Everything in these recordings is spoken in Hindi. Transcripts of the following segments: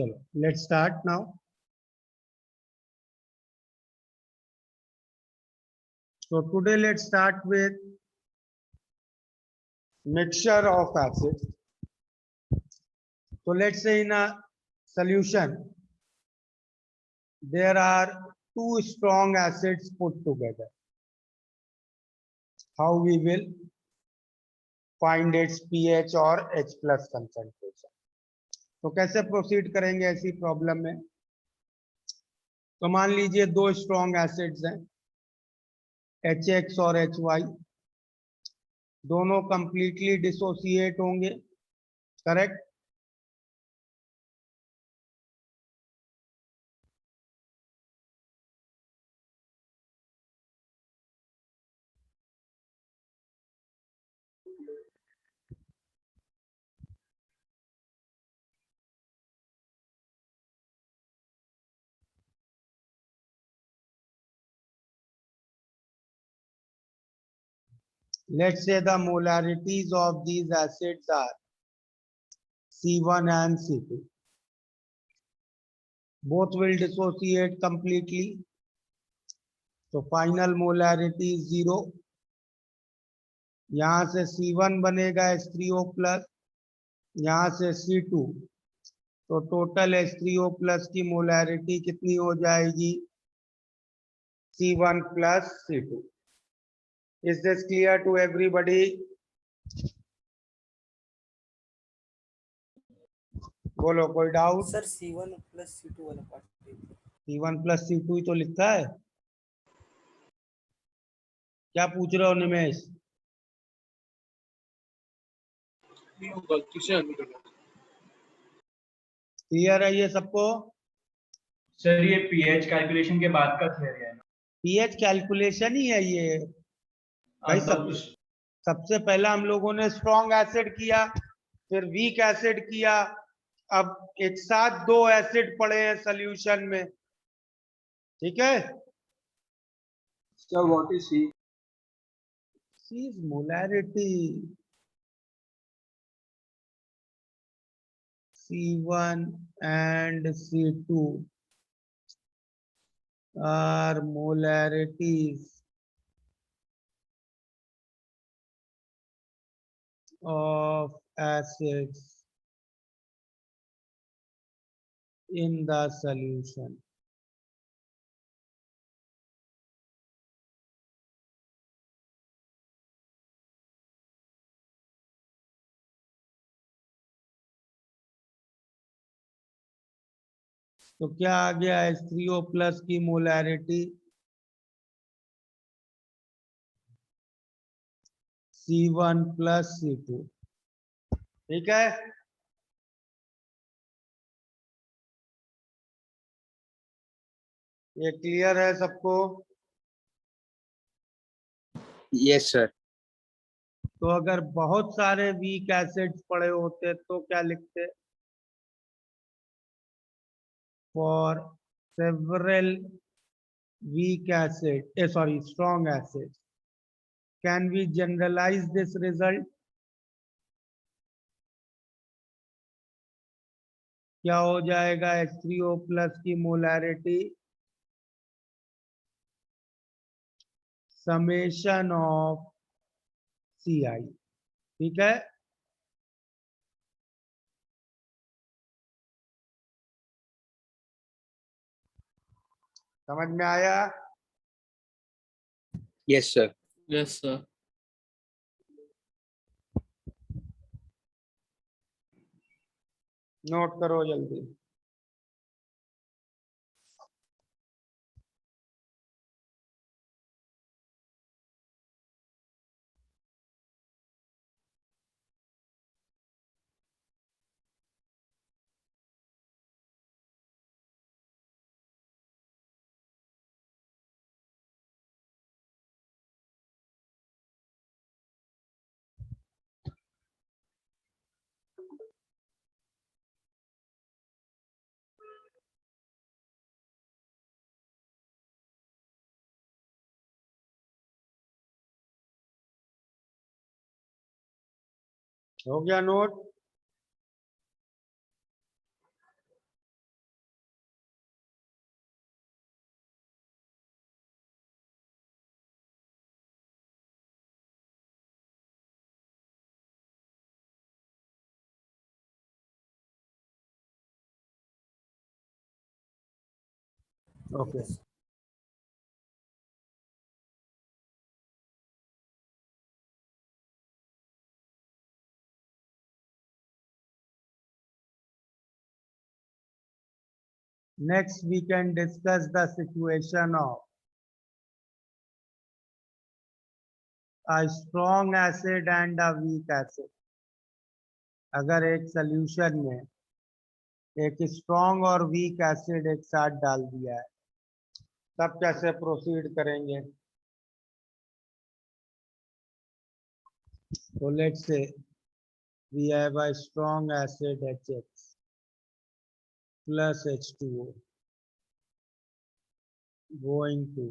चलो let's start now. So today let's start with mixture of acids. So let's say in a solution there are two strong acids put together. How we will find its pH or H plus concentration. तो कैसे प्रोसीड करेंगे ऐसी प्रॉब्लम में? तो मान लीजिए दो स्ट्रॉन्ग एसिड्स हैं HX और HY, दोनों कंप्लीटली डिसोसिएट होंगे, correct? Let's say the molarities of these acids are C1 and C2. Both will dissociate completely. So final molarity is 0. यहाँ से C1 बनेगा H3O प्लस, यहाँ से C2. तो टोटल H3O प्लस की मोलैरिटी कितनी हो जाएगी? C1 plus C2. Is this clear to everybody? बोलो, कोई doubt? Sir C1 plus C2 वाला पार्ट. C1 प्लस C2 ही तो लिखा है. क्या पूछ रहे हो निमेश? क्लियर है ये सबको? सर ये पीएच कैलकुलेशन के बाद का थियरी है ना? पीएच कैलकुलेशन ही है ये भाई. सबसे पहला हम लोगों ने स्ट्रॉन्ग एसिड किया, फिर वीक एसिड किया, अब एक साथ दो एसिड पड़े हैं सॉल्यूशन में, ठीक है? Sir what is C? C is molarity. C1 and C2 are molarities of acids in the solution. तो क्या आ गया H3O प्लस की मोलैरिटी? C1 plus C2. ठीक है? ये क्लियर है सबको? Yes sir. तो अगर बहुत सारे वीक एसिड्स पड़े होते तो क्या लिखते? For several weak acid, strong acids, can we generalize this result? क्या हो जाएगा? H3O प्लस की मोलैरिटी समेशन ऑफ CI. ठीक है? समझ में आया? Yes sir. Yes sir. Note करो जल्दी. हो गया note? Okay. Next, we can discuss the situation of a strong acid and a weak acid. अगर एक सॉल्यूशन में एक स्ट्रॉन्ग और वीक एसिड एक साथ डाल दिया है तब कैसे प्रोसीड करेंगे? तो let's say we have a strong acid HX plus H2O going to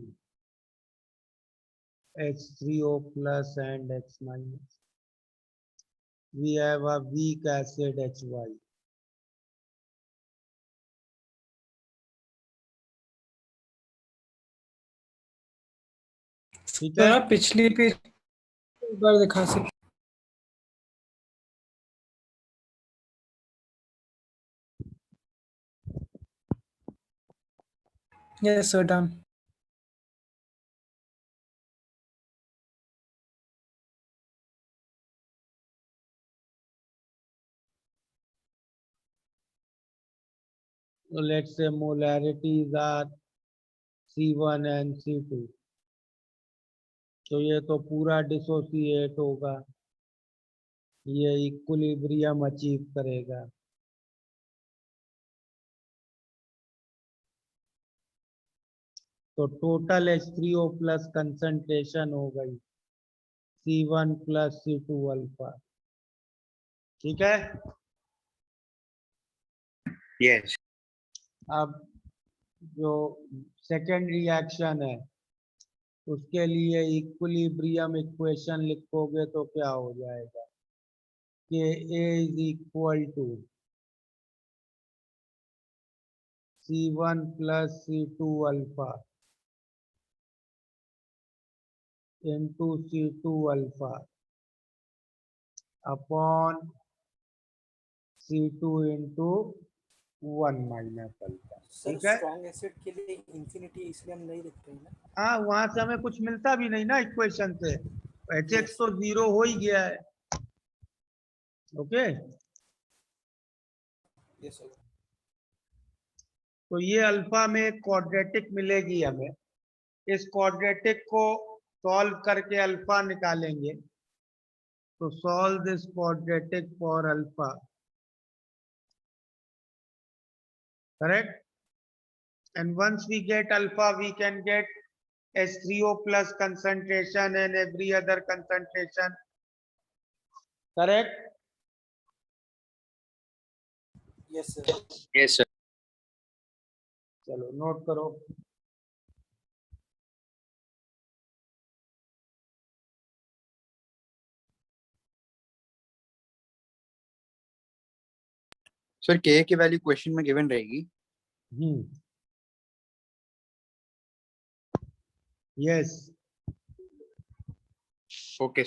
H3O plus and H minus. We have a weak acid HY. ठीक है? सर आप पिछली पेज एक बार दिखा सकते? Yes sir, done. So let's say molarities are C1 and C2. तो ये तो पूरा डिसोसिएट होगा, ये इक्विलिब्रियम अचीव करेगा। तो टोटल H3O प्लस कंसंट्रेशन हो गई C1 प्लस C2 अल्फा। ठीक है? Yes. अब जो सेकेंड रिएक्शन है उसके लिए इक्विलिब्रियम इक्वेशन लिखोगे तो क्या हो जाएगा कि A is equal to C1 plus C2 alpha into C2 alpha upon C2 into 1 minus alpha. Sir ठीक है? स्ट्रॉन्ग एसिड के लिए इंफिनिटी इसलिए हम नहीं लिखते हैं ना। हाँ, वहां से हमें कुछ मिलता भी नहीं ना इक्वेशन से, HX तो 0 हो ही गया है। Okay, yes sir. तो ये अल्फा में एक क्वाड्रेटिक मिलेगी हमें, इस क्वाड्रेटिक को सॉल्व करके अल्फा निकालेंगे। तो solve this quadratic for alpha, correct? And once we get alpha we can get H3O plus concentration and every other concentration, correct? Yes sir. Yes, sir. चलो नोट करो। Sir, K की वैल्यू क्वेश्चन में गिवन रहेगी। Yes, okay.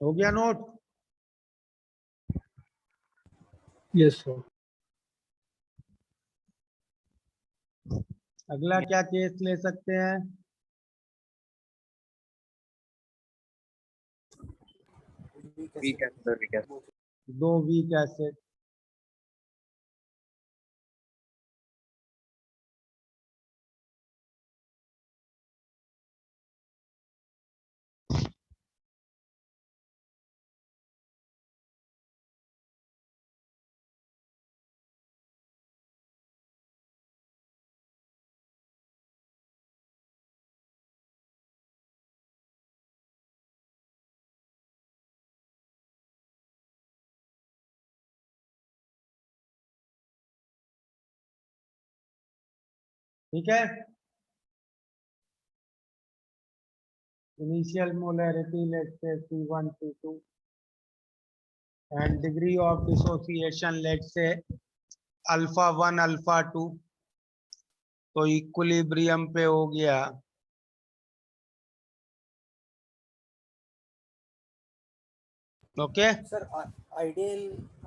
हो गया नोट? Yes sir. अगला क्या केस ले सकते हैं? वीक है सर, वीक है। दो वीक एसिड, ठीक है? Initial molarity let's say C1 C2 and degree of dissociation let's say alpha 1 alpha 2। तो इक्विलिब्रियम पे हो गया। Okay, sir ideal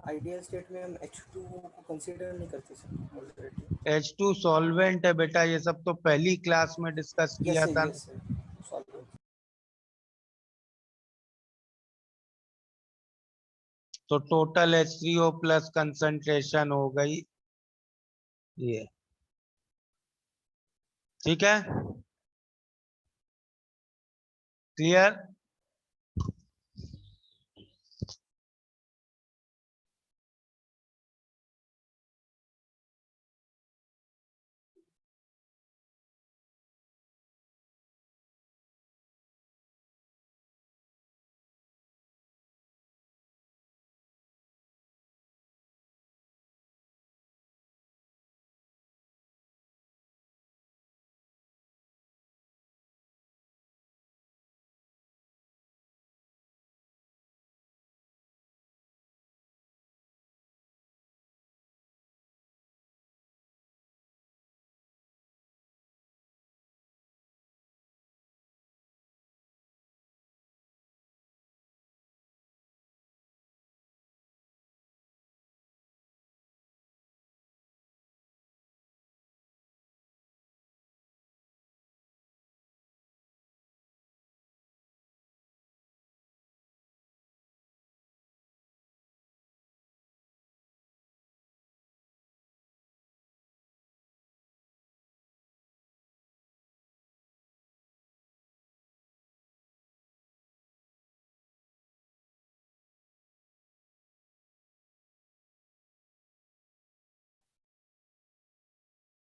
ideal state में हम H2 को कंसीडर नहीं करते सर ऑलरेडी। H2 सॉल्वेंट है बेटा, ये सब तो पहली क्लास में डिस्कस किया था। Yes sir solve. तो टोटल H3O प्लस कंसंट्रेशन हो गई ये, ठीक है, क्लियर।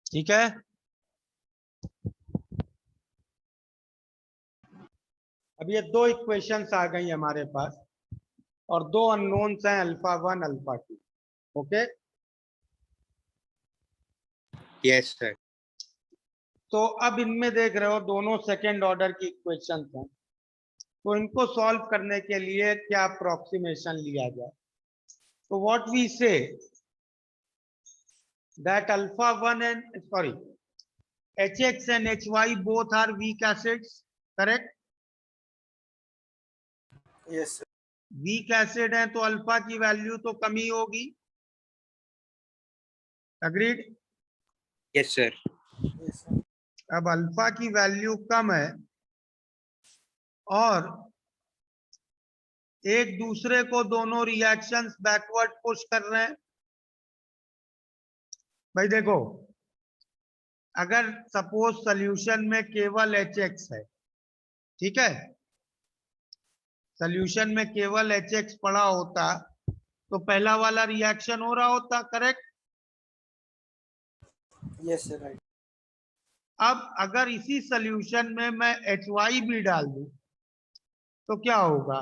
ठीक है, अब ये दो इक्वेशंस आ गई हमारे पास और दो अननोन्स हैं alpha 1 alpha 2। Okay, yes sir. तो अब इनमें देख रहे हो दोनों सेकंड ऑर्डर की इक्वेशंस हैं, तो इनको सॉल्व करने के लिए क्या अप्रोक्सीमेशन लिया जाए। तो व्हाट वी से that alpha 1 and sorry hx and hy both are weak acids, correct? Yes sir. Weak acid है तो अल्फा की वैल्यू तो कमी होगी, agreed. Yes sir. Yes sir. अब अल्फा की वैल्यू कम है और एक दूसरे को दोनों रिएक्शंस बैकवर्ड पुश कर रहे हैं। भाई देखो, अगर सपोज सॉल्यूशन में केवल HX है, ठीक है, सॉल्यूशन में केवल HX पड़ा होता तो पहला वाला रिएक्शन हो रहा होता, करेक्ट? Yes sir right. अब अगर इसी सॉल्यूशन में मैं HY भी डाल दूं तो क्या होगा?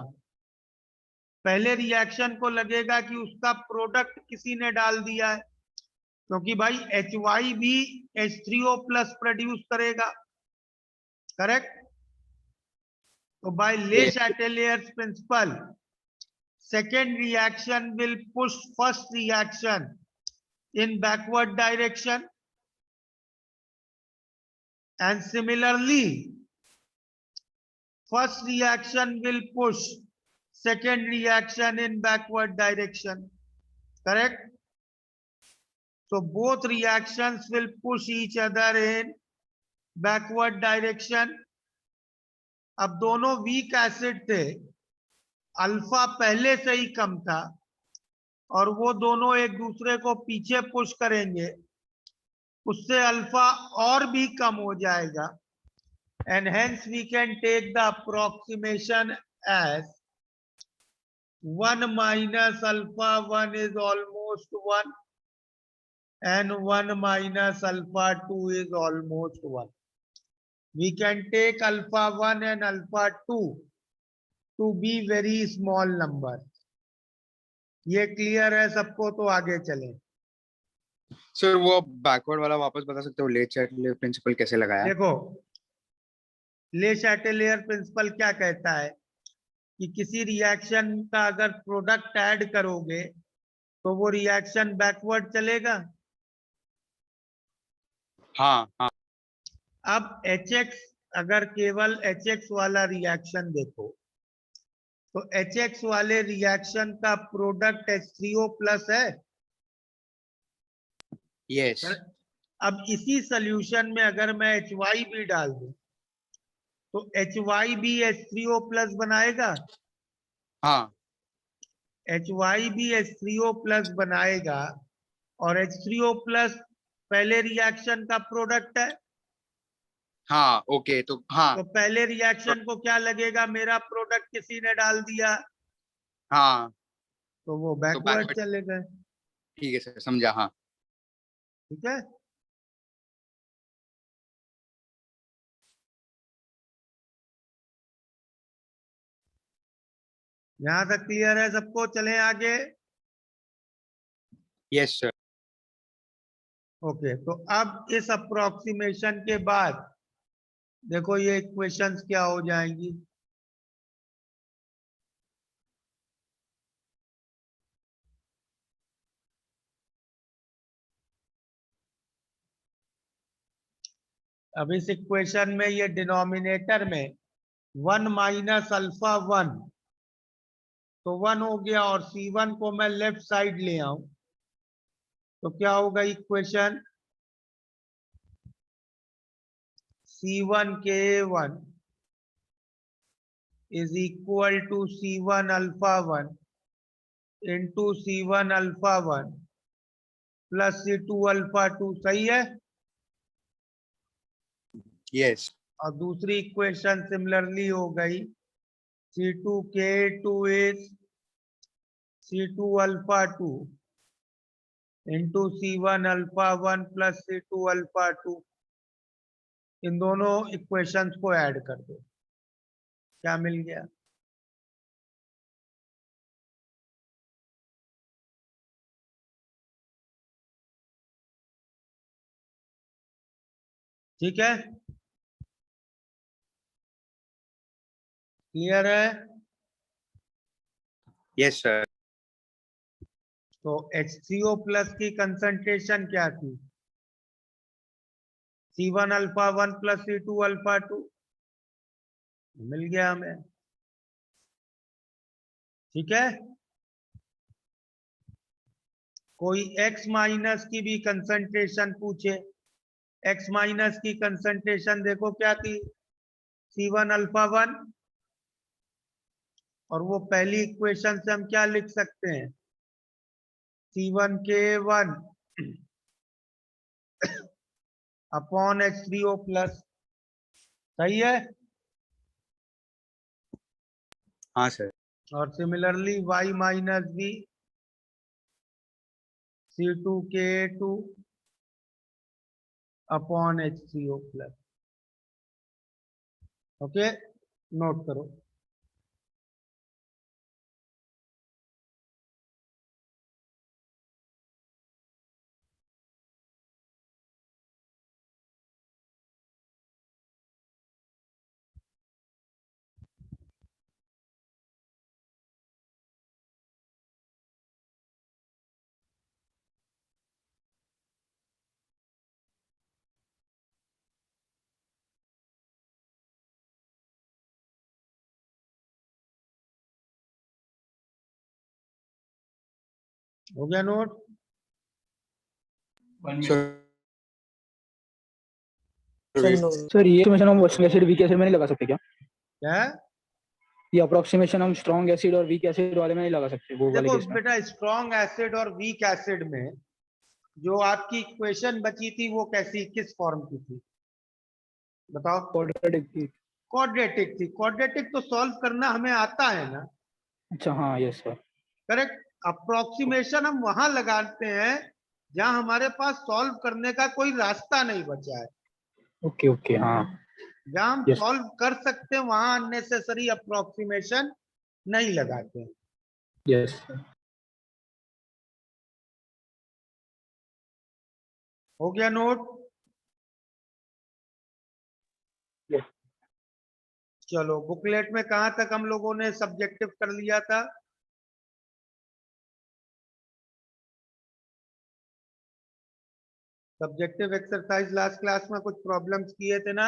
पहले रिएक्शन को लगेगा कि उसका प्रोडक्ट किसी ने डाल दिया है, क्योंकि भाई HY भी H3O प्लस प्रोड्यूस करेगा, करेक्ट? तो बाय ले चैटेलियर्स principal, second reaction will push first reaction in backward direction, and similarly first reaction will push second reaction in backward direction, correct? So both reactions will push each other in backward direction. अब दोनों वीक एसिड थे, अल्फा पहले से ही कम था और वो दोनों एक दूसरे को पीछे पुश करेंगे, उससे अल्फा और भी कम हो जाएगा, and hence we can take the approximation as 1 minus alpha 1 is almost 1 and 1 minus alpha 2 is almost 1. We can take alpha 1 and alpha 2 to be very small number. ये क्लियर है सबको? तो आगे चलें। सर वो बैकवर्ड वाला वापस बता सकते हो, ले चैटलियर प्रिंसिपल कैसे लगाया? देखो, ले चैटेलियर प्रिंसिपल क्या कहता है कि किसी रिएक्शन का अगर प्रोडक्ट ऐड करोगे तो वो रिएक्शन बैकवर्ड चलेगा। हाँ हाँ। अब HX, अगर केवल HX वाला रिएक्शन देखो तो HX वाले रिएक्शन का प्रोडक्ट H3O प्लस है। यस अब इसी सोल्यूशन में अगर मैं HY भी डाल दूं तो HY भी H3O प्लस बनाएगा। हाँ HY भी H3O प्लस बनाएगा और H3O प्लस पहले रिएक्शन का प्रोडक्ट है। हाँ ओके तो हाँ तो पहले रिएक्शन को क्या लगेगा, मेरा प्रोडक्ट किसी ने डाल दिया हाँ तो वो तो बैकवर्ड बैकवर्ड चले गए। ठीक है सर समझा हाँ ठीक है, यहां तक क्लियर है सबको? चलें आगे। यस सर ओके, तो अब इस अप्रोक्सीमेशन के बाद देखो ये इक्वेशंस क्या हो जाएंगी। अब इस इक्वेशन में ये डिनोमिनेटर में 1 माइनस अल्फा 1 तो 1 हो गया और C1 को मैं लेफ्ट साइड ले आऊं तो क्या होगा equation, C1 K1 is equal to C1 alpha 1 into C1 alpha 1 plus C2 alpha 2। सही है? यस और दूसरी इक्वेशन सिमिलरली हो गई, C2 K2 is C2 alpha 2 into C1 alpha 1 plus C2 alpha 2। इन दोनों इक्वेशंस को ऐड कर दो, क्या मिल गया? ठीक है, क्लियर है? यस सर तो H3O प्लस की कंसंट्रेशन क्या थी, C1 alpha 1 plus C2 alpha 2। मिल गया हमें। ठीक है, कोई X माइनस की भी कंसंट्रेशन पूछे, X माइनस की कंसंट्रेशन देखो क्या थी, C1 अल्फा 1, और वो पहली इक्वेशन से हम क्या लिख सकते हैं, C1 K1 upon H3O plus. सही है? हाँ सर और सिमिलरली Y माइनस भी C2 K2 upon H3O plus. Okay, note करो। हो गया note? 1 minute. Sir sir no sir ये एस्टिमेशन हम स्ट्रॉन्ग एसिड वीक एसिड में नहीं लगा सकते क्या? क्या? ये अप्रोक्सीमेशन हम स्ट्रॉन्ग एसिड और वीक एसिड वाले में नहीं लगा सकते वो वाले देखो केस में? बेटा, स्ट्रॉन्ग एसिड और वीक एसिड में जो आपकी इक्वेशन बची थी वो कैसी, किस फॉर्म की थी बताओ? क्वाड्रेटिक थी। क्वाड्रेटिक थी। क्वाड्रेटिक तो सॉल्व करना हमें आता है ना, अच्छा हाँ यस सर। करेक्ट। अप्रोक्सीमेशन हम वहां लगाते हैं जहां हमारे पास सॉल्व करने का कोई रास्ता नहीं बचा है। ओके ओके हाँ जहां हम यस सॉल्व कर सकते हैं वहां अननेसेसरी अप्रोक्सीमेशन नहीं लगाते हैं। यस हो गया नोट? Yes. चलो, बुकलेट में कहां तक हम लोगों ने सब्जेक्टिव कर लिया था? सब्जेक्टिव एक्सरसाइज लास्ट क्लास में कुछ प्रॉब्लम्स किए थे ना?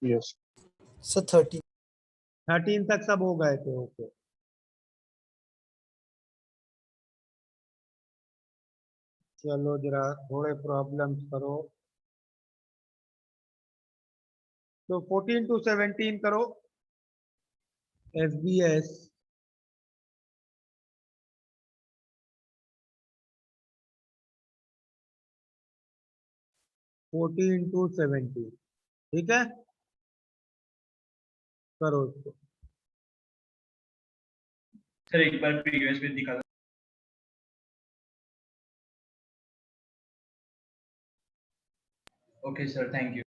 यस सर 30 13 तक सब हो गए थे, ओके। चलो जरा थोड़े प्रॉब्लम्स करो। तो 14 to 17 करो। FBS 14 to 17, ठीक है, करो इसको। सर एक बार प्रीवियस में दिखा दो। Okay sir, thank you.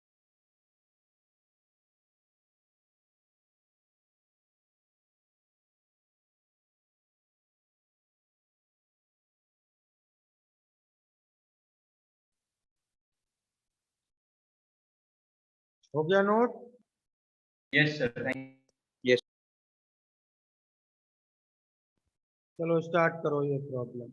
हो गया नोट? यस सर, थैंक चलो स्टार्ट करो ये प्रॉब्लम।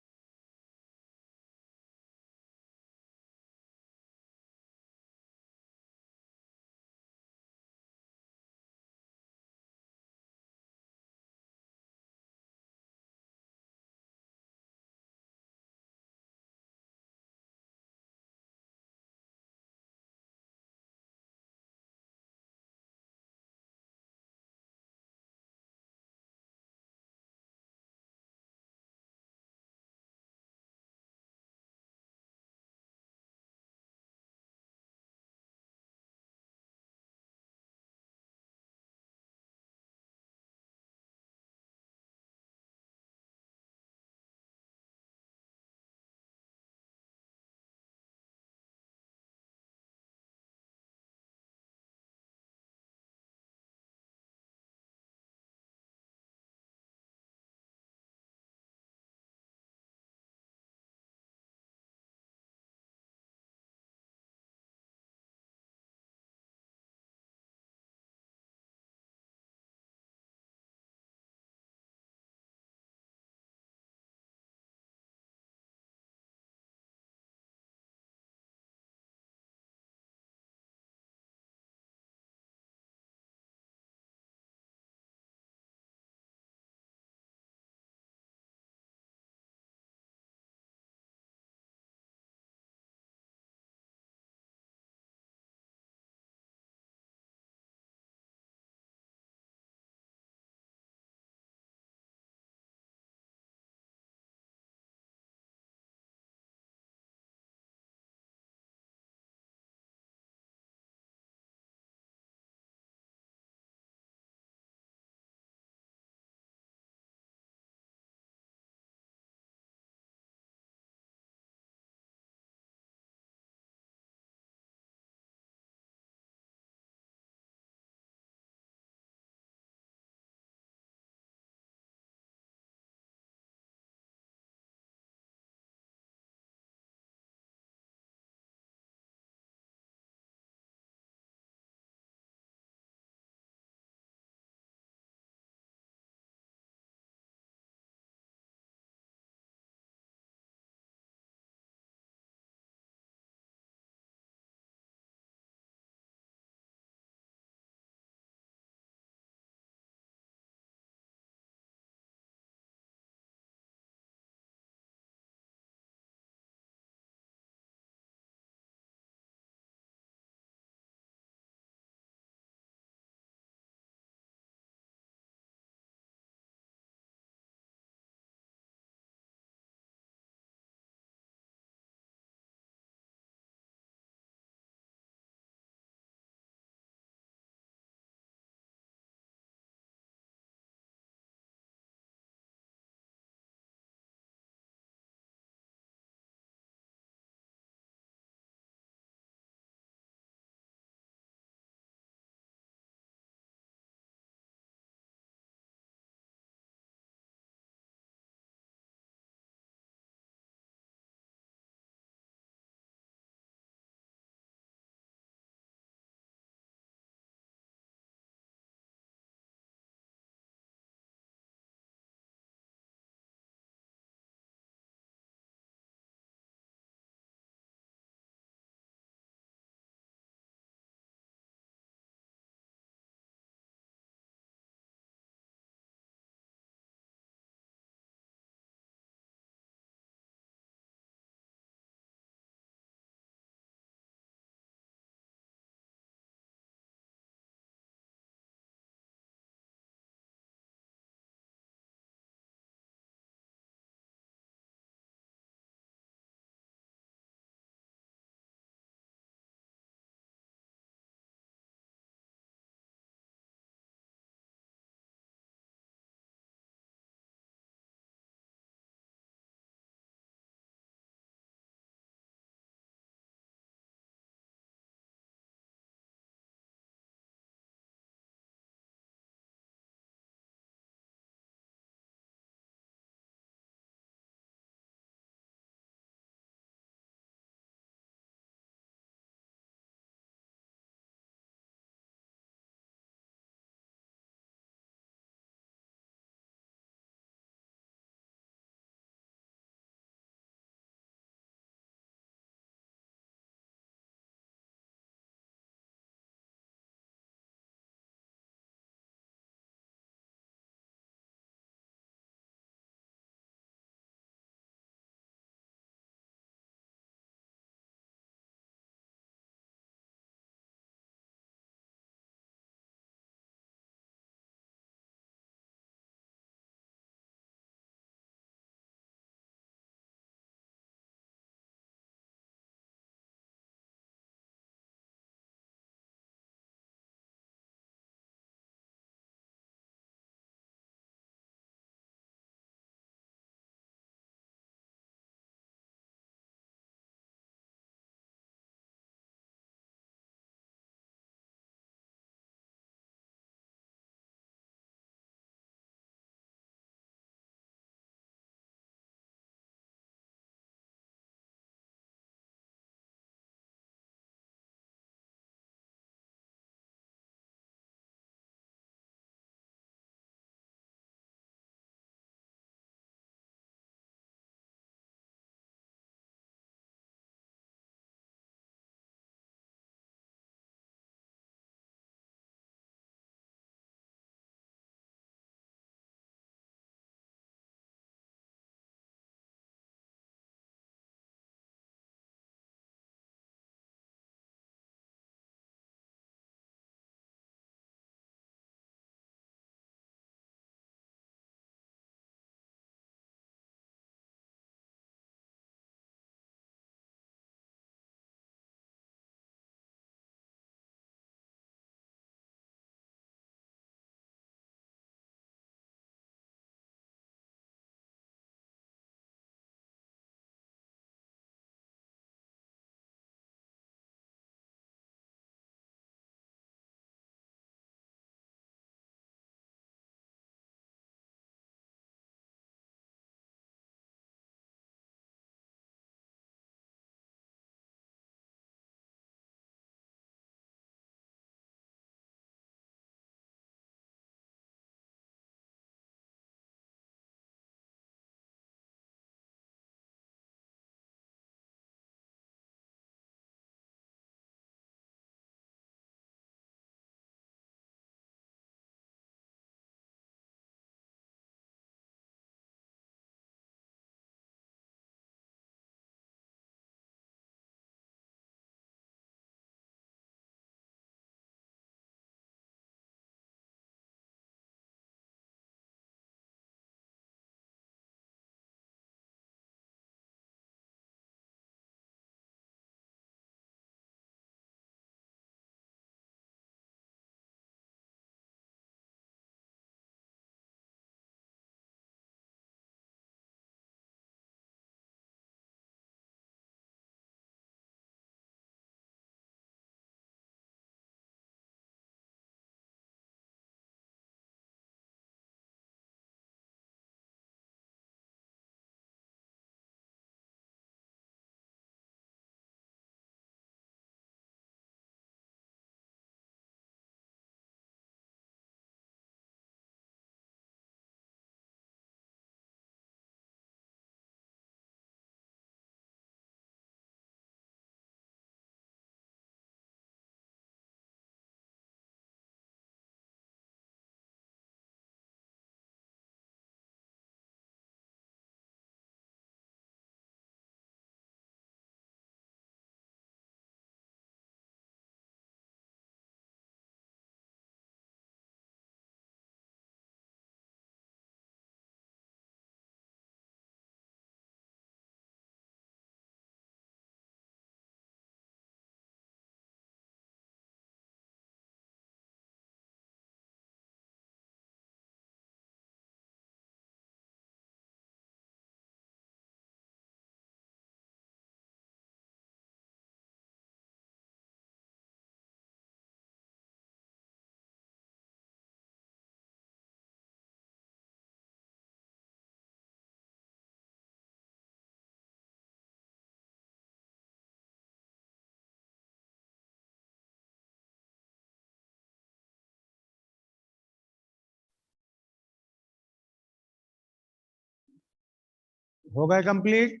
हो गए कंप्लीट?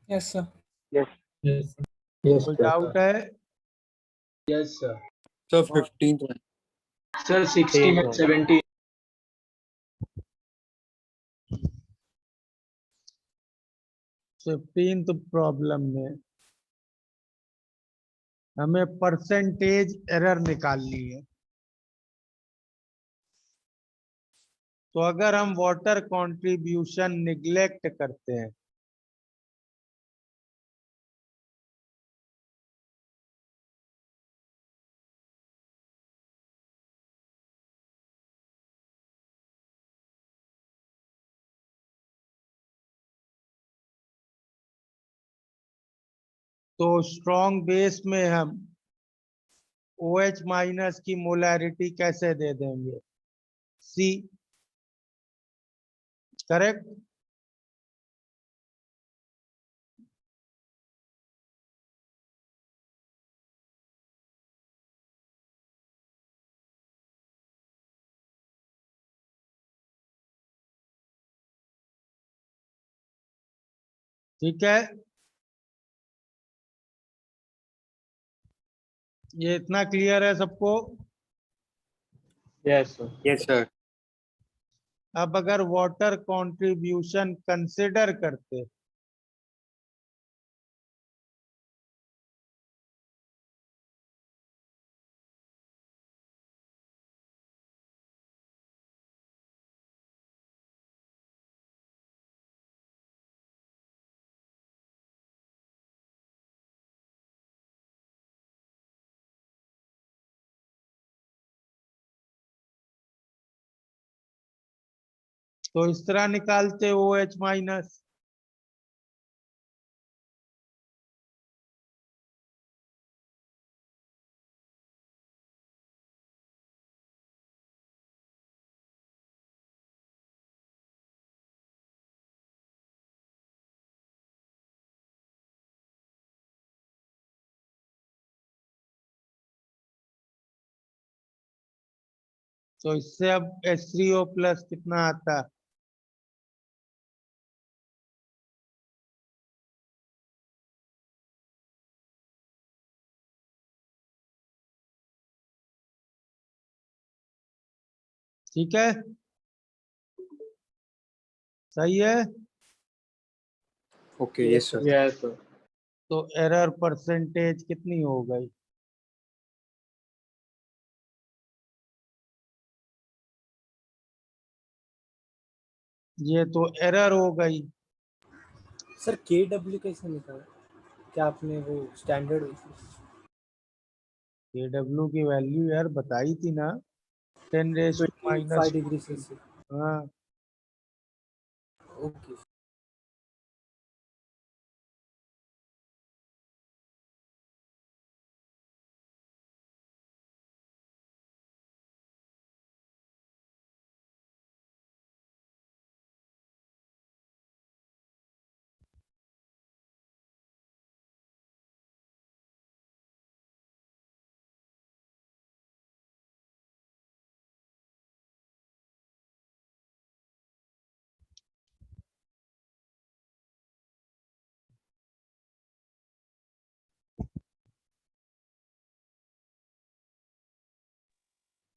Yes sir. यस कोई डाउट है? Yes sir. सर 15th में सर 16 and 17। 15th प्रॉब्लम में हमें परसेंटेज एरर निकालनी है। तो अगर हम वाटर कंट्रीब्यूशन निग्लेक्ट करते हैं तो स्ट्रॉन्ग बेस में हम OH माइनस की मोलैरिटी कैसे दे देंगे? C। करेक्ट? ठीक है, ये इतना क्लियर है सबको? Yes sir. Yes sir. अब अगर वाटर कंट्रीब्यूशन कंसिडर करते तो इस तरह निकालते OH माइनस। तो इससे अब H3O प्लस कितना आता है? ठीक है, सही है। Okay yes sir. Yes sir. तो एरर परसेंटेज कितनी हो गई? ये तो एरर हो गई। सर KW कैसे निकाला? क्या आपने वो स्टैंडर्ड KW की वैल्यू यार बताई थी ना, 10 raise to 25 minus. Degree Celsius? हाँ, okay.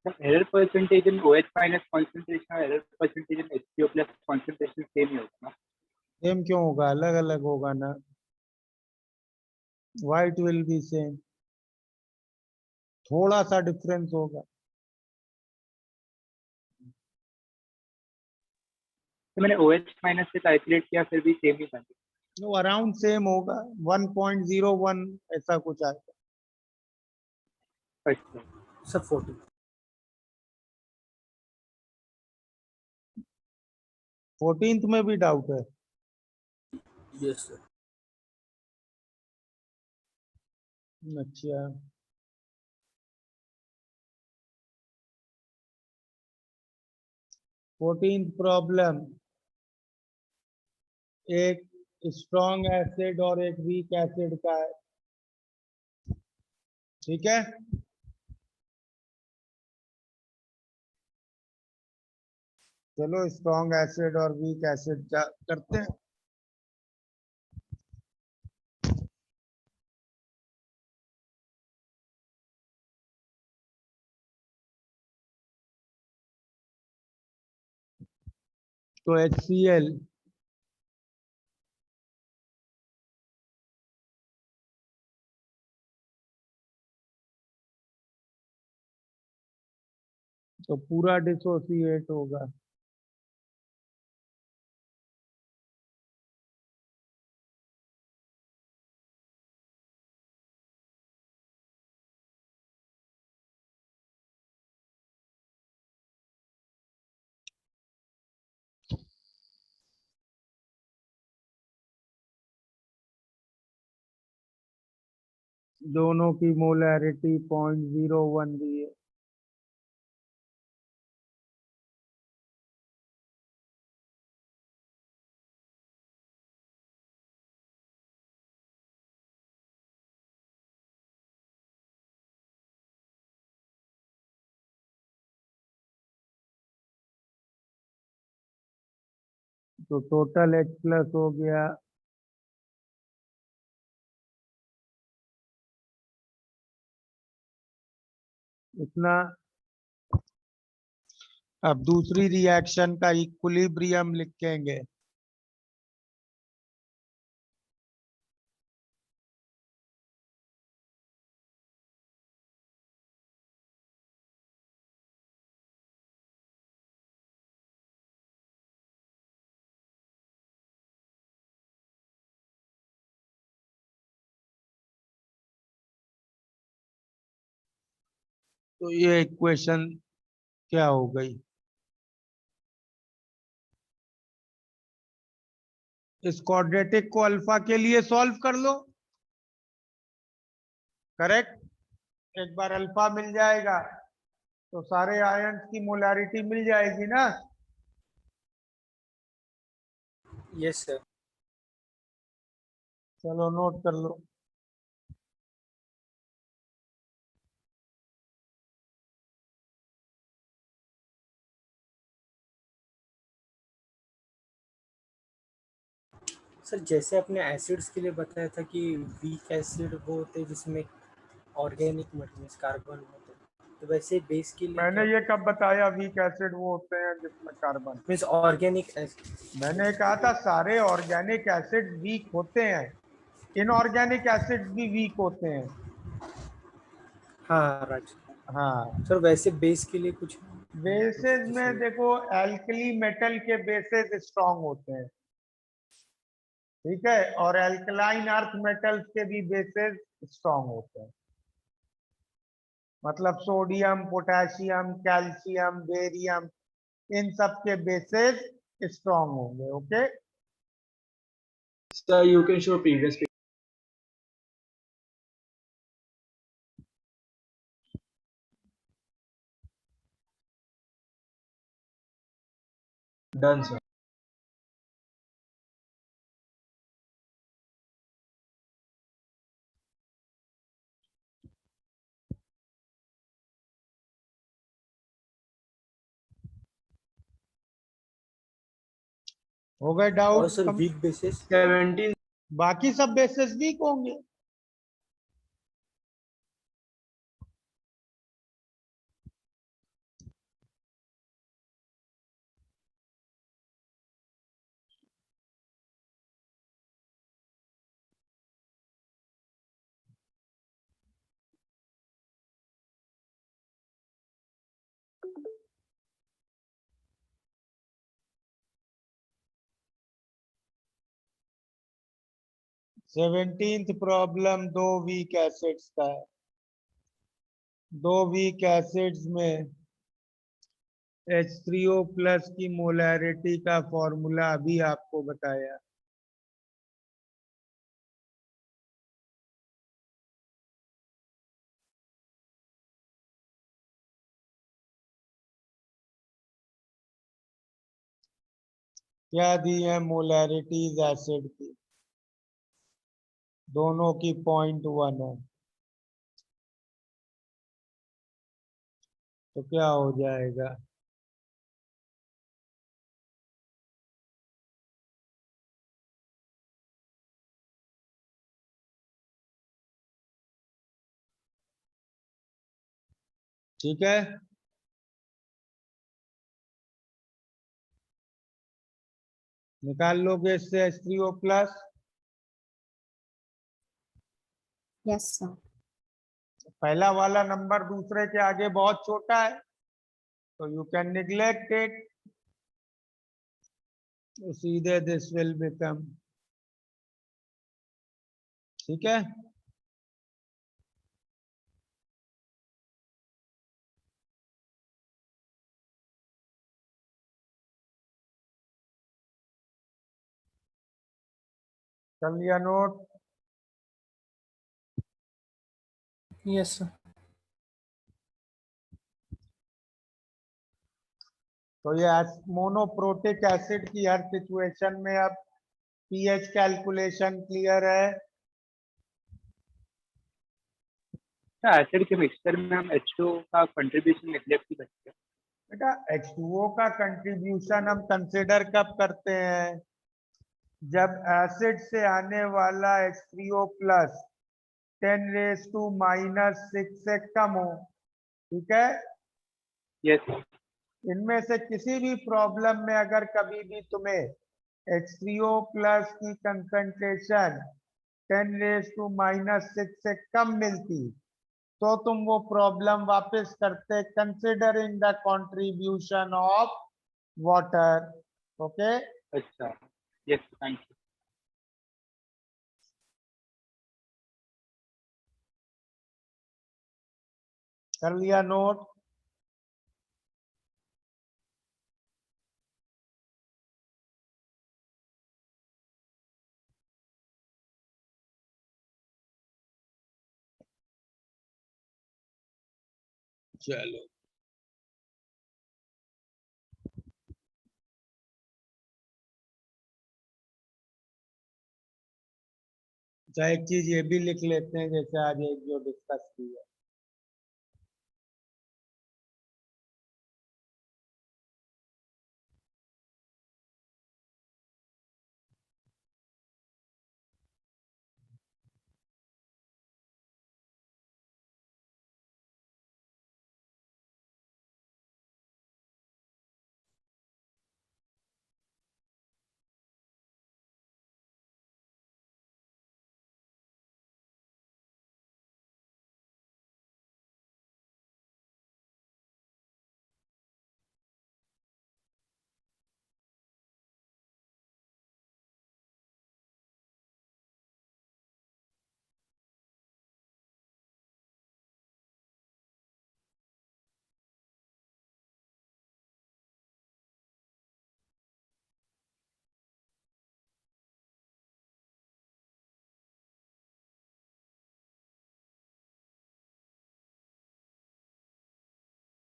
Error percentage in OH minus concentration और error percentage in H3O plus concentration same ही होगा ना? सेम क्यों होगा? अलग अलग होगा ना। वाइट विल बी सेम, थोड़ा सा डिफरेंस होगा। तो मैंने OH माइनस से कैलकुलेट किया फिर भी सेम ही बन तो अराउंड सेम होगा, 1.01 ऐसा कुछ आएगा। अच्छा। सर 40। 14th में भी डाउट है? Yes sir. अच्छा, 14th प्रॉब्लम, एक स्ट्रॉन्ग एसिड और एक वीक एसिड का है। ठीक है, चलो स्ट्रॉन्ग एसिड और वीक एसिड क्या करते हैं। तो HCl तो पूरा डिसोसिएट होगा। दोनों की मोलैरिटी 0.01 दी है। तो टोटल H प्लस हो गया इतना। अब दूसरी रिएक्शन का इक्विलिब्रियम लिखेंगे। तो ये इक्वेशन क्या हो गई? इस क्वाड्रेटिक को अल्फा के लिए सॉल्व कर लो। करेक्ट। एक बार अल्फा मिल जाएगा तो सारे आयंस की मोलैरिटी मिल जाएगी ना। Yes sir. चलो नोट कर लो। सर जैसे आपने एसिड्स के लिए बताया था कि वीक एसिड वो होते हैं जिसमें ऑर्गेनिक मटेरियल कार्बन होते हैं, तो वैसे बेस के लिए मैंने ये कब बताया वीक एसिड वो होते हैं जिसमें कार्बन? Means organic acid. मैंने कहा था सारे ऑर्गेनिक एसिड वीक होते हैं, इनऑर्गेनिक एसिड भी वीक होते हैं। हाँ राइट। हाँ। सर वैसे बेस के लिए कुछ बेसेस में जैसे देखो एल्कली मेटल के बेसेस स्ट्रांग होते हैं, ठीक है, और एल्कलाइन अर्थ मेटल्स के भी बेसेस स्ट्रांग होते हैं। मतलब सोडियम, पोटेशियम, कैल्शियम, बेरियम, इन सब के बेसेस स्ट्रांग होंगे। Okay. Sir, you can show previous page. Done, sir. हो गए और डाउट सर वीक बेसिस 17. बाकी सब बेसेस वीक होंगे। सेवनटीन्थ प्रॉब्लम दो वीक एसिड्स का है। दो वीक एसिड्स में H3O प्लस की मोलैरिटी का फॉर्मूला अभी आपको बताया। क्या दी है मोलैरिटीज एसिड की? दोनों की 0.1 है। तो क्या हो जाएगा? ठीक है, निकाल लोगे इससे H3O प्लस। Yes sir. पहला वाला नंबर दूसरे के आगे बहुत छोटा है, तो यू कैन निग्लेक्ट इट, तो सीधे दिस विल बिकम, ठीक है। कर लिया नोट? Yes sir. तो ये मोनोप्रोटिक एसिड की हर सिचुएशन में अब पीएच कैलकुलेशन क्लियर है। एसिड के मिक्सचर में हम H2O का कंट्रीब्यूशन निग्लेक्ट ही करते हैं। बेटा H2O का कंट्रीब्यूशन हम कंसिडर कब करते हैं? जब एसिड से आने वाला H3O प्लस 10⁻⁻6 से कम हो, ठीक है। यस। इनमें से किसी भी प्रॉब्लम में अगर कभी भी तुम्हें H3O प्लस की कंसंट्रेशन 10⁻⁻6 से कम मिलती, तो तुम वो प्रॉब्लम वापस करते considering the contribution of water. Okay, अच्छा, यस, थैंक यू। कर लिया नोट? चलो, अच्छा एक चीज ये भी लिख लेते हैं, जैसे आज एक जो डिस्कस की है।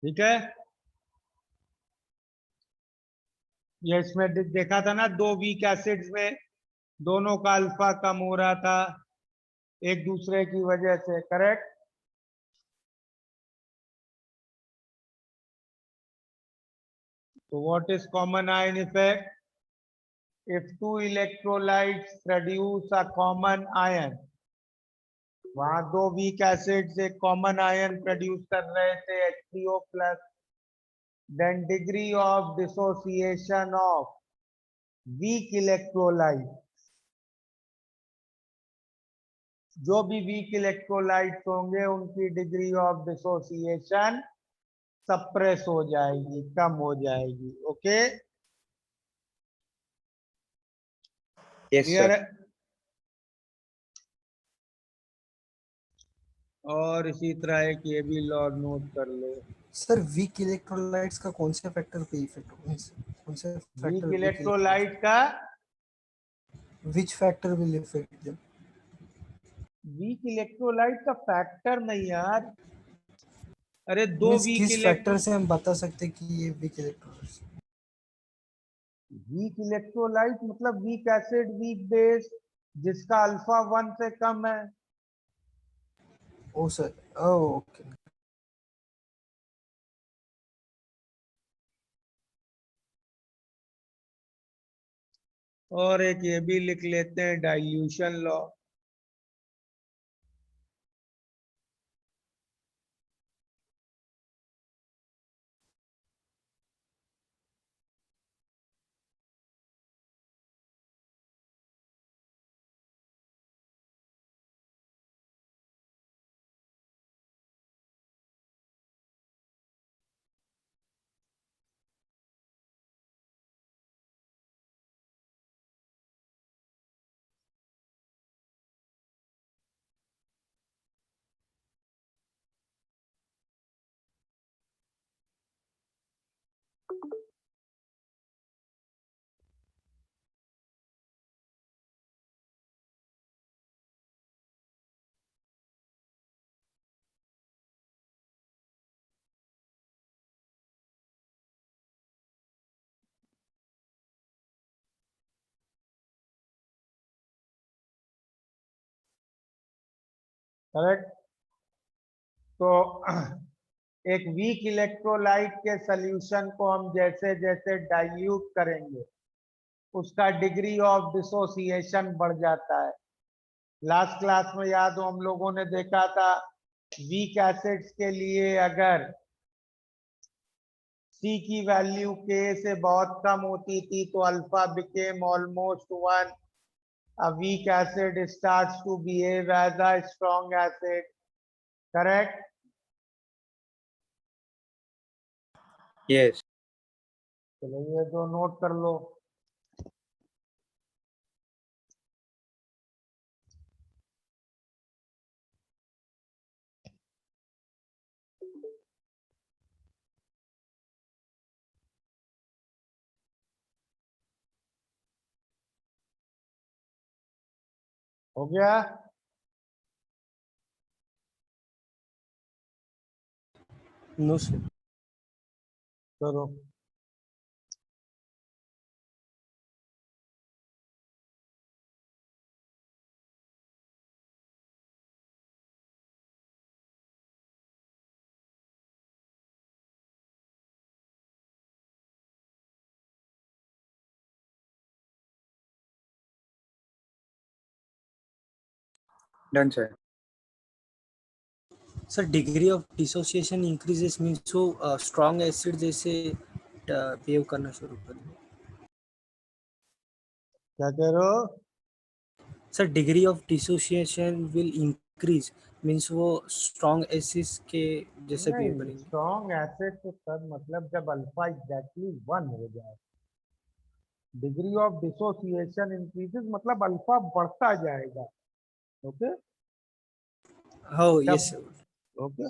ठीक है, ये इसमें देखा था ना, दो वीक एसिड्स में दोनों का अल्फा कम हो रहा था एक दूसरे की वजह से, करेक्ट। तो what is common ion effect? if two electrolytes produce a common ion, वहां दो वीक एसिड्स एक कॉमन आयन प्रोड्यूस कर रहे थे H3O plus, then degree of dissociation of weak electrolyte, जो भी वीक इलेक्ट्रोलाइट्स होंगे उनकी डिग्री ऑफ डिसोसिएशन सप्रेस हो जाएगी, कम हो जाएगी। Okay, yes clear sir. है? और इसी तरह एक ये भी लॉग नोट कर लो। सर वीक इलेक्ट्रोलाइट्स का कौन से फैक्टर पे इफेक्ट होगा? कौन से वीक फैक्टर इलेक्ट्रोलाइट का which factor will effect them? Weak electrolyte का फैक्टर नहीं यार, अरे दो वीक किस फैक्टर से हम बता सकते कि ये वीक इलेक्ट्रोलाइट्स? वीक इलेक्ट्रोलाइट मतलब वीक एसिड वीक बेस जिसका अल्फा 1 से कम है। ओ सर, ओके। और एक ये भी लिख लेते हैं, डाइल्यूशन लॉ। करेक्ट। तो एक वीक इलेक्ट्रोलाइट के सॉल्यूशन को हम जैसे जैसे डाइल्यूट करेंगे उसका डिग्री ऑफ डिसोसिएशन बढ़ जाता है। लास्ट क्लास में याद हो हम लोगों ने देखा था वीक एसिड्स के लिए अगर C की वैल्यू K से बहुत कम होती थी तो alpha became almost 1। A weak acid starts to behave as a strong acid. Correct? Yes. चलो ये दो नोट कर लो। हो गया? No sir. करो। Done, sir. Sir degree of dissociation increases means वो स्ट्रॉन्ग एसिड जैसे बिहेव करना शुरू कर दे। क्या कह रहे हो? Sir degree of dissociation will increase means वो स्ट्रॉन्ग एसिड्स के जैसे बिहेव नहीं, करेंगे। स्ट्रॉन्ग एसिड तो सर मतलब जब अल्फा एग्जैक्टली 1 हो जाए। डिग्री ऑफ डिसोसिएशन इंक्रीजेस मतलब अल्फा बढ़ता जाएगा। ओके हाँ जब यस सर। ओके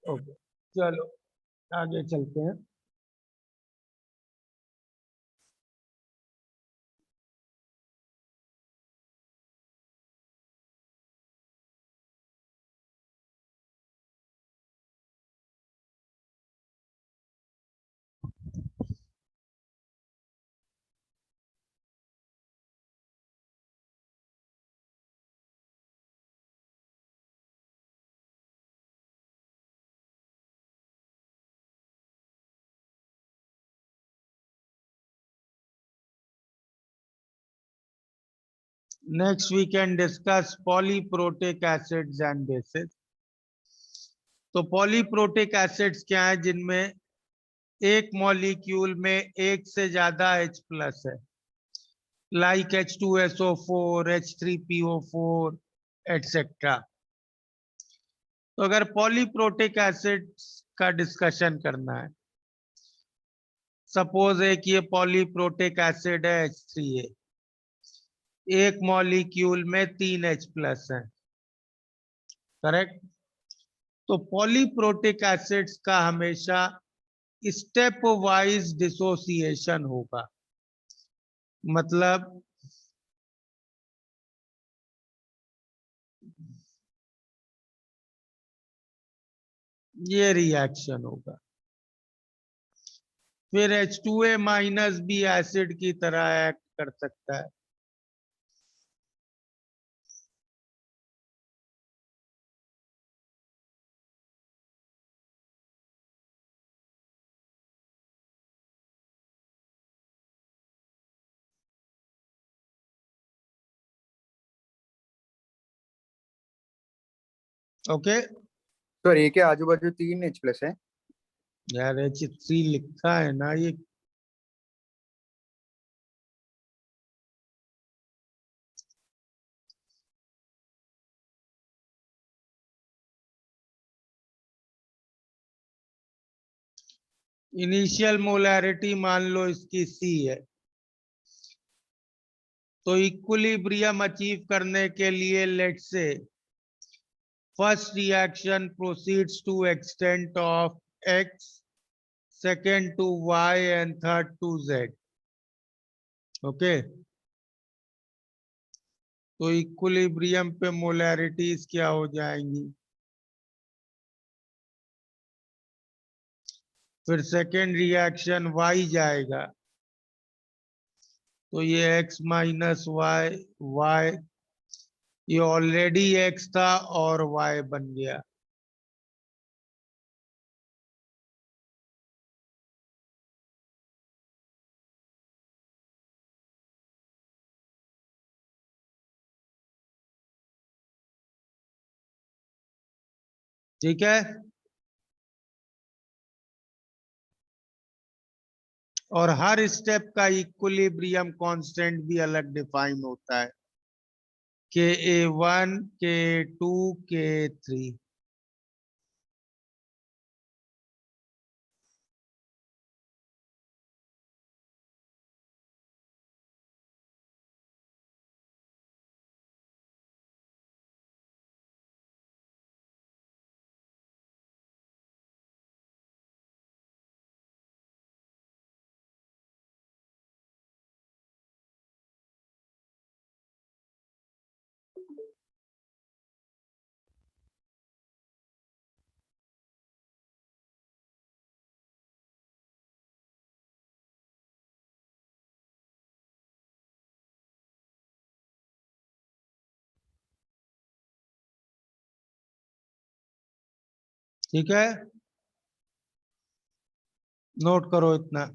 ओके चलो आगे चलते हैं। Next we can discuss polyprotic acids and bases. तो पॉलीप्रोटिक एसिड्स क्या है जिनमें एक मॉलिक्यूल में एक से ज्यादा H प्लस है, लाइक H2SO4, H3PO4 एटसेट्रा। तो अगर पॉलीप्रोटिक एसिड्स का डिस्कशन करना है, सपोज है कि ये पॉलीप्रोटिक एसिड है H3A, एक मॉलिक्यूल में 3 H प्लस है। करेक्ट। तो पॉलीप्रोटिक एसिड्स का हमेशा स्टेप वाइज डिसोसिएशन होगा। मतलब ये रिएक्शन होगा, फिर H2A माइनस भी एसिड की तरह एक्ट कर सकता है। ओके सर ये क्या आजू बाजू 3 H प्लस है? यार H3 लिखा है ना ये। इनिशियल मोलैरिटी मान लो इसकी C है, तो इक्विलिब्रियम अचीव करने के लिए लेट से first reaction proceeds to extent of X, second to Y and third to Z। Okay तो इक्विलिब्रियम पे मोलैरिटीज क्या हो जाएंगी, फिर सेकेंड रिएक्शन Y जाएगा, तो ये x माइनस वाई, वाई ये ऑलरेडी x था और y बन गया। ठीक है, और हर स्टेप का इक्विलिब्रियम कांस्टेंट भी अलग डिफाइन होता है, Ka1, K2, K3। ठीक है, नोट करो इतना।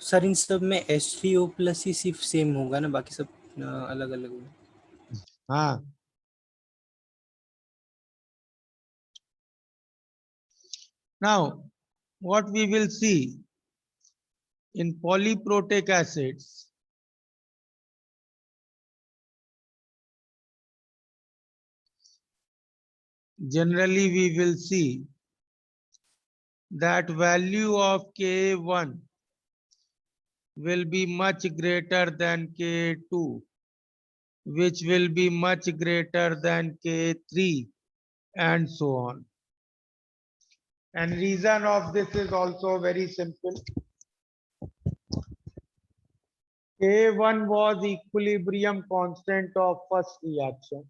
सर इन सब में H3O प्लस ही सिर्फ सेम होगा ना, बाकी सब अलग अलग होगा। हाँ, now what we will see in polyprotic acids, generally we will see that value of K1 will be much greater than K2, which will be much greater than K3, and so on. And reason of this is also very simple. K1 was equilibrium constant of first reaction,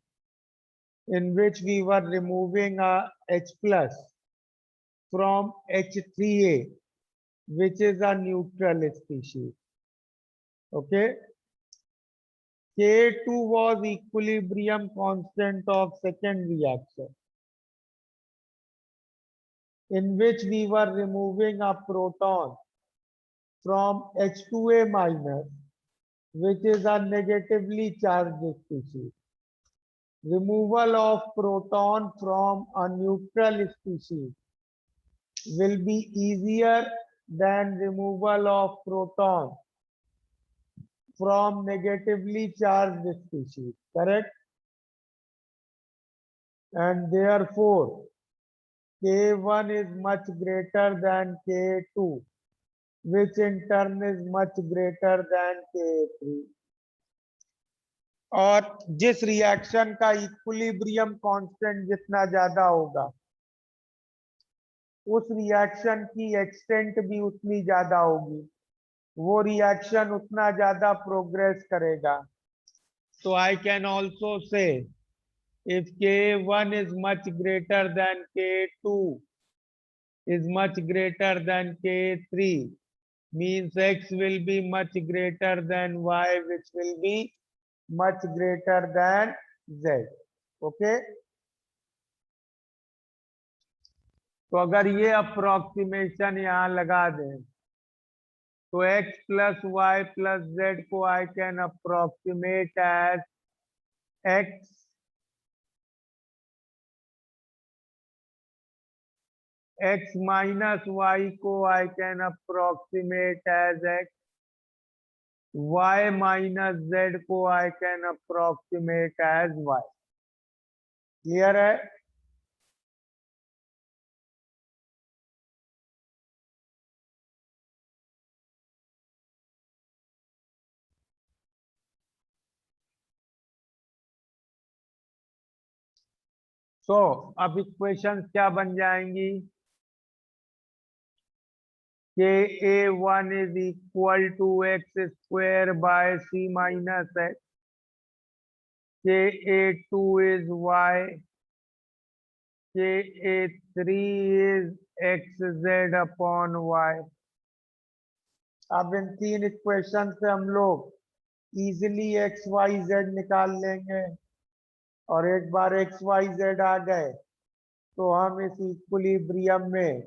in which we were removing a H plus from H3A, which is a neutral species. Okay. K2 was equilibrium constant of second reaction, in which we were removing a proton from H2A minus, which is a negatively charged species. Removal of proton from a neutral species will be easier than removal of proton from negatively charged species, correct? And therefore, K1 is much greater than K2, which in turn is much greater than K3. और जिस रिएक्शन का इक्विलिब्रियम कांस्टेंट जितना ज्यादा होगा, उस रिएक्शन की एक्सटेंट भी उतनी ज्यादा होगी, वो रिएक्शन उतना ज्यादा प्रोग्रेस करेगा। So I can also say if K1 is much greater than K2 is much greater than K3, means X will be much greater than Y, which will be much greater than Z. Okay? तो अगर ये अप्रोक्सीमेशन यहाँ लगा दें तो x plus y plus z को I can approximate as x x minus y को I can approximate as x, y minus z को I can approximate as y. Clear है? तो अब इक्वेशंस क्या बन जाएंगी? KA1 is equal to x square by c minus x. KA2 is y. KA3 is xz upon y. अब इन तीन इक्वेशन से हम लोग इजीली x y z निकाल लेंगे, और एक बार x y z आ गए तो हम इस इक्विलिब्रियम में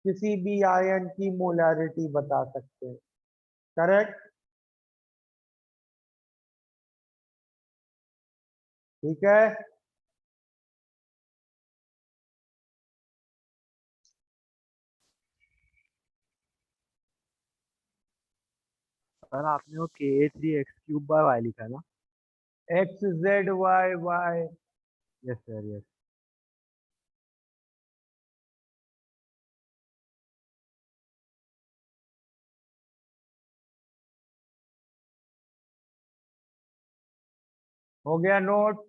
किसी भी आयन की मोलारिटी बता सकते हैं। करेक्ट? ठीक है। सर आपने वो KA3 x³ by y लिखा है ना? X Z Y Y. Yes sir, yes. हो गया नोट?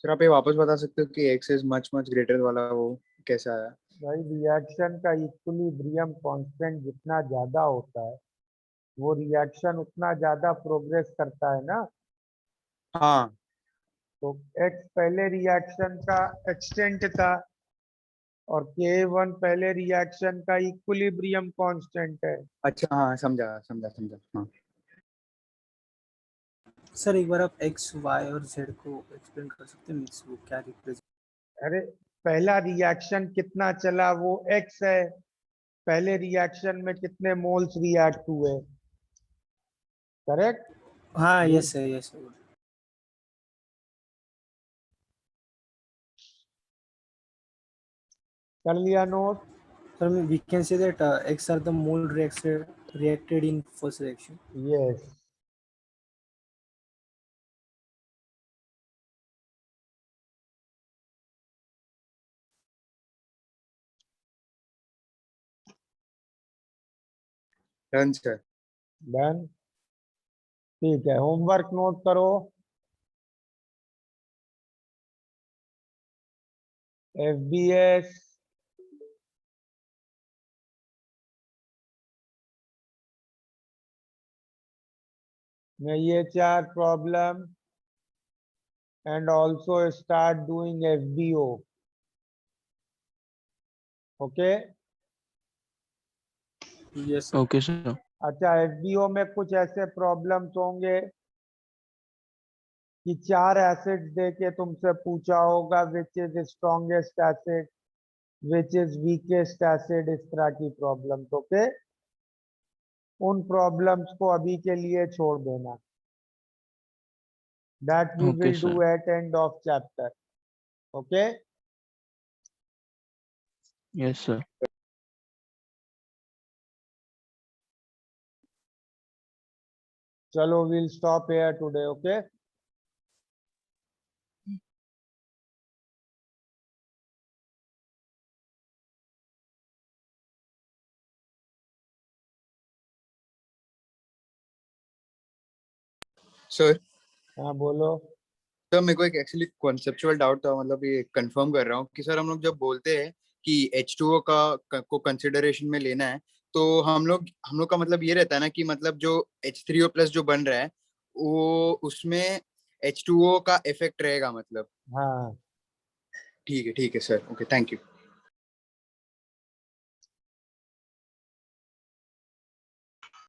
सर आप ये वापस बता सकते हो कि x is much much greater वाला वो कैसे आया? भाई रिएक्शन का इक्विलिब्रियम कांस्टेंट जितना ज्यादा होता है वो रिएक्शन उतना ज्यादा प्रोग्रेस करता है ना। हाँ। तो x पहले रिएक्शन का एक्सटेंट था और K1 पहले रिएक्शन का इक्विलिब्रियम कांस्टेंट है। अच्छा हाँ, समझा समझा समझा। हाँ सर एक बार आप x, y और z को एक्सप्लेन कर सकते हैं, मीन्स वो क्या रिप्रेजेंट? अरे पहला रिएक्शन कितना चला वो x है, पहले रिएक्शन में कितने मोल्स रिएक्ट हुए। करेक्ट? हाँ यस है, यस है। कर लिया note? Sir, we can say that X are the mole reacted in first reaction. Yes. Done sir. Done. ठीक है, होमवर्क नोट करो। FBS में ये 4 problem and also start doing FBO। Okay? Yes. Okay sir. अच्छा, FBO में कुछ ऐसे प्रॉब्लम्स होंगे कि 4 एसिड देके तुमसे पूछा होगा which is strongest acid, which is weakest acid, इस तरह की प्रॉब्लम्स। ओके? उन प्रॉब्लम्स को अभी के लिए छोड़ देना। That we Okay, will do sir. At end of chapter. Okay? Yes sir. चलो we'll stop here today. Okay? Sir हाँ बोलो। सर मेरे को एक एक्चुअली कॉन्सेप्चुअल डाउट था, मतलब ये कंफर्म कर रहा हूँ कि सर हम लोग जब बोलते हैं कि H2O को कंसिडरेशन में लेना है, तो हम लोग का मतलब ये रहता है ना कि मतलब जो H3O+ जो बन रहा है वो उसमें H2O का इफेक्ट रहेगा मतलब। हाँ ठीक है सर, ओके, थैंक यू।